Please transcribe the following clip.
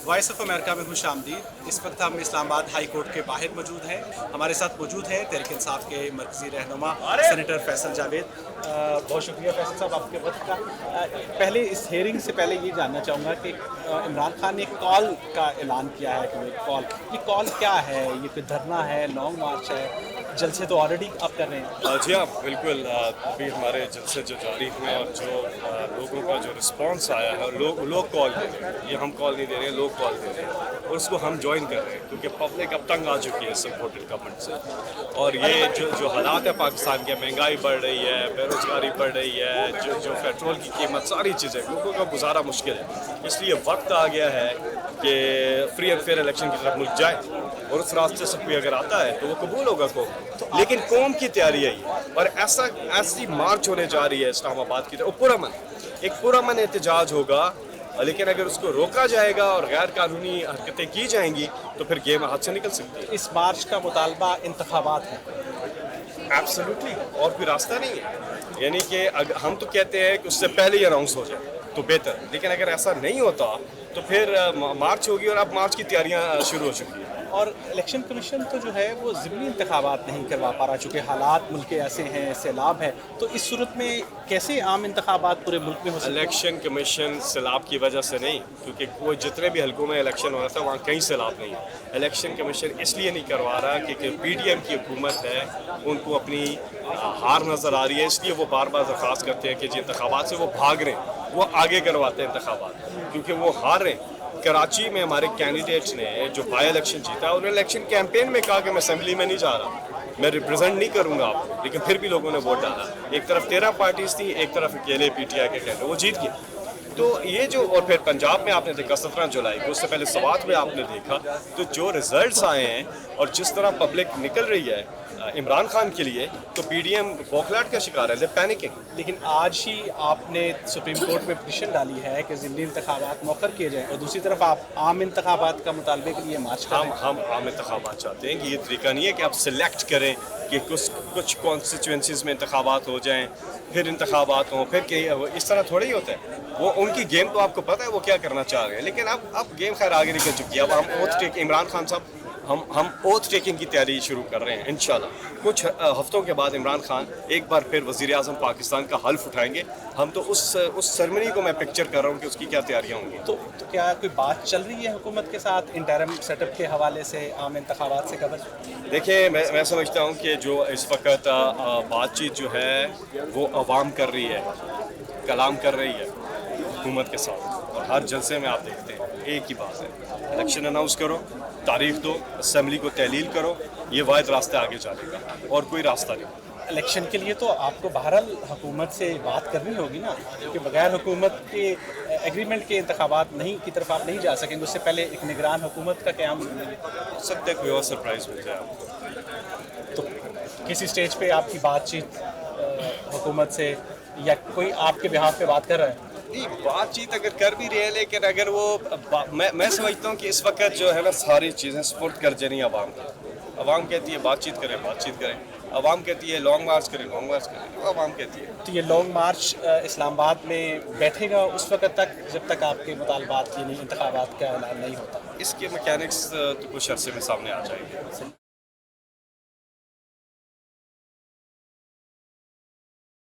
Voice of America میں خوش آمدید۔ اس وقت ہم اسلام آباد ہائی کورٹ کے باہر موجود ہیں۔ ہمارے ساتھ موجود ہے تحریک انصاف کے مرکزی رہنما سینیٹر فیصل جاوید۔ بہت شکریہ فیصل صاحب آپ کے وقت کا۔ پہلے اس ہیئرنگ سے پہلے یہ جاننا چاہوں گا کہ عمران خان نے ایک کال کا اعلان کیا ہے کہ یہ کال کیا ہے؟ یہ کوئی دھرنا ہے، لانگ مارچ ہے؟ جلسے تو آلریڈی آپ کر رہے ہیں۔ جی ہاں بالکل، ابھی ہمارے جلسے جو جاری ہوئے اور جو لوگوں کا جو رسپانس آیا ہے، لوگ کال دے رہے ہیں، یہ ہم کال نہیں دے رہے ہیں، لوگ کال دے رہے ہیں اور اس کو ہم جوائن کر رہے ہیں کیونکہ پبلک اب تنگ آ چکی ہے سپورٹڈ گورنمنٹ سے۔ اور یہ جو حالات ہے پاکستان کے، مہنگائی بڑھ رہی ہے، بے روزگاری بڑھ رہی ہے، جو پیٹرول کی قیمت، ساری چیزیں، لوگوں کا گزارا مشکل ہے۔ اس لیے وقت آ گیا ہے کہ فری اینڈ فیئر الیکشن کی طرف ملک جائے اور اس راستے سے کوئی اگر آتا ہے تو وہ قبول ہوگا قوم، لیکن قوم کی تیاری ہے یہ۔ اور ایسی مارچ ہونے جا رہی ہے اسلام آباد کی طرف، پرامن احتجاج ہوگا، لیکن اگر اس کو روکا جائے گا اور غیر قانونی حرکتیں کی جائیں گی تو پھر گیم ہاتھ سے نکل سکتی ہے۔ اس مارچ کا مطالبہ انتخابات ہے۔ ایبسلیوٹلی، اور کوئی راستہ نہیں ہے۔ یعنی کہ ہم تو کہتے ہیں کہ اس سے پہلے ہی اناؤنس ہو جائے تو بہتر، لیکن اگر ایسا نہیں ہوتا تو پھر مارچ ہوگی اور اب مارچ کی تیاریاں شروع ہو چکی ہیں۔ اور الیکشن کمیشن تو جو ہے وہ ضمنی انتخابات نہیں کروا پا رہا، چونکہ حالات ملک کے ایسے ہیں، سیلاب ہے، تو اس صورت میں کیسے عام انتخابات پورے ملک میں ہو سکتے ہیں؟ الیکشن کمیشن سیلاب کی وجہ سے نہیں، کیونکہ وہ جتنے بھی حلقوں میں الیکشن ہو رہا تھا وہاں کہیں سیلاب نہیں ہے۔ الیکشن کمیشن اس لیے نہیں کروا رہا کہ پی ڈی ایم کی حکومت ہے، ان کو اپنی ہار نظر آ رہی ہے، اس لیے وہ بار بار درخواست کرتے ہیں کہ جن انتخابات سے وہ بھاگ رہے ہیں وہ آگے کرواتے ہیں انتخابات، کیونکہ وہ ہار رہے ہیں۔ کراچی میں ہمارے کینڈیڈیٹس نے جو بائی الیکشن جیتا، انہوں نے الیکشن کیمپین میں کہا کہ میں اسمبلی میں نہیں جا رہا، میں ریپرزینٹ نہیں کروں گا آپ کو، لیکن پھر بھی لوگوں نے ووٹ ڈالا۔ ایک طرف 13 پارٹیز تھیں، ایک طرف اکیلے پی ٹی آئی کے کینڈیڈیٹ، وہ جیت گئے۔ تو یہ جو، اور پھر پنجاب میں آپ نے دیکھا 17 جولائی کو، اس سے پہلے سوات میں آپ نے دیکھا، تو جو ریزلٹس آئے ہیں اور جس طرح پبلک نکل رہی ہے عمران خان کے لیے، تو پی ڈی ایم بوکھلاٹ کا شکار ہے، دے پینکنگ۔ لیکن آج ہی آپ نے سپریم کورٹ میں پٹیشن ڈالی ہے کہ ضمنی انتخابات مؤخر کیے جائیں، اور دوسری طرف آپ عام انتخابات کا مطالبے کے لیے مارچ کر رہے ہیں۔ ہم عام انتخابات چاہتے ہیں کہ یہ طریقہ نہیں ہے کہ آپ سلیکٹ کریں کہ کچھ کانسٹیچوئنسیز میں انتخابات ہو جائیں، پھر انتخابات ہوں، پھر کہ اس طرح تھوڑا ہی ہوتا ہے۔ وہ ان کی گیم تو آپ کو پتہ ہے وہ کیا کرنا چاہ رہے ہیں، لیکن اب گیم خیر آگے نکل چکی ہے۔ اب ہم اوتھ ٹیک، عمران خان صاحب، ہم اوتھ ٹیکنگ کی تیاری شروع کر رہے ہیں انشاءاللہ۔ کچھ ہفتوں کے بعد عمران خان ایک بار پھر وزیر اعظم پاکستان کا حلف اٹھائیں گے۔ ہم تو اس سرمنی کو میں پکچر کر رہا ہوں کہ اس کی کیا تیاریاں ہوں گی۔ تو کیا کوئی بات چل رہی ہے حکومت کے ساتھ انٹرم سیٹ اپ کے حوالے سے عام انتخابات سے قبل؟ دیکھیں، میں سمجھتا ہوں کہ جو اس وقت بات چیت جو ہے وہ عوام کر رہی ہے، کلام کر رہی ہے حکومت کے ساتھ، اور ہر جلسے میں آپ دیکھتے ہیں ایک ہی بات ہے، الیکشن اناؤنس کرو، تاریخ دو، اسمبلی کو تحلیل کرو، یہ واحد راستہ آگے جانے کا، اور کوئی راستہ نہیں۔ الیکشن کے لیے تو آپ کو بہرحال حکومت سے بات کرنی ہوگی نا، کیونکہ بغیر حکومت کے ایگریمنٹ کے انتخابات کی طرف آپ نہیں جا سکیں گے۔ اس سے پہلے ایک نگران حکومت کا قیام ہو سکتا ہے کوئی اور سرپرائز مل جائے آپ کو۔ تو کسی سٹیج پہ آپ کی بات چیت حکومت سے، یا کوئی آپ کے بہاف پہ بات کر رہا ہے؟ نہیں، بات چیت اگر کر بھی رہے ہیں، لیکن اگر وہ میں سمجھتا ہوں کہ اس وقت جو ہے نا ساری چیزیں سپورٹ کر جانی عوام کی۔ عوام کہتی ہے بات چیت کریں، بات چیت کریں، عوام کہتی ہے لانگ مارچ کریں، لانگ مارچ کریں، عوام کہتی ہے۔ تو یہ لانگ مارچ اسلام آباد میں بیٹھے گا اس وقت تک جب تک آپ کے مطالبات، یعنی انتخابات کا اعلان نہیں ہوتا؟ اس کے میکینکس تو کچھ عرصے میں سامنے آ جائیں گے۔